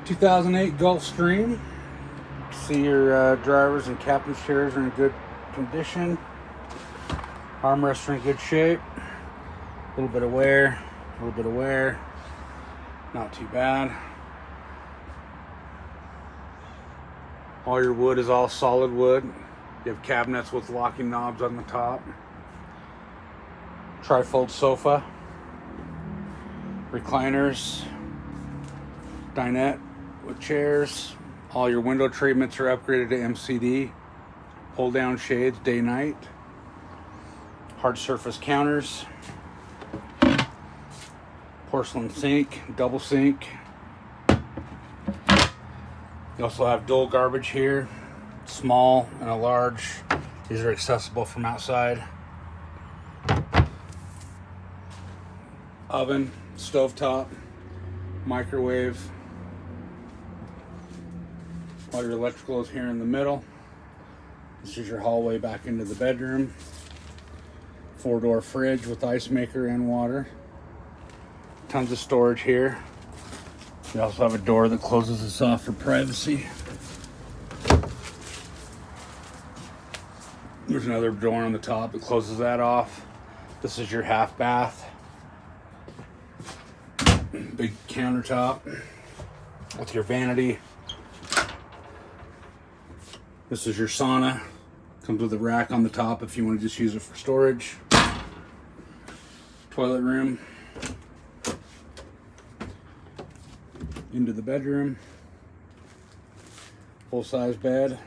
2008 Gulfstream. See your drivers and captain's chairs are in good condition. Armrests are in good shape. A little bit of wear, not too bad. All your wood is all solid wood. You have cabinets with locking knobs on the top. Trifold sofa. Recliners. Dinette with chairs. All your window treatments are upgraded to MCD. Pull down shades day night. Hard surface counters. Porcelain sink, double sink. You also have dual garbage here, small and a large. These are accessible from outside. Oven, stovetop, microwave. All your electrical is here in the middle. This is your hallway back into the bedroom. 4-door fridge with ice maker and water. Tons of storage here. You also have a door that closes this off for privacy. There's another door on the top that closes that off. This is your half bath. Big countertop with your vanity. This is your sauna. Comes with a rack on the top if you want to just use it for storage. Toilet room. Into the bedroom. Full-size bed.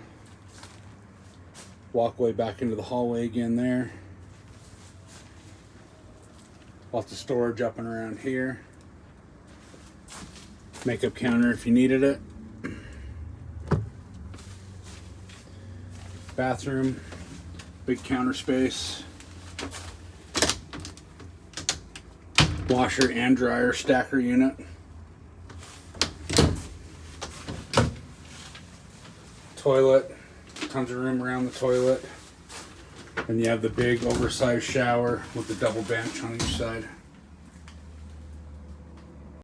Walkway back into the hallway again there. Lots of storage up and around here. Makeup counter if you needed it. Bathroom. Big counter space. Washer and dryer stacker unit. Toilet, tons of room around the toilet. And you have the big oversized shower with the double bench on each side.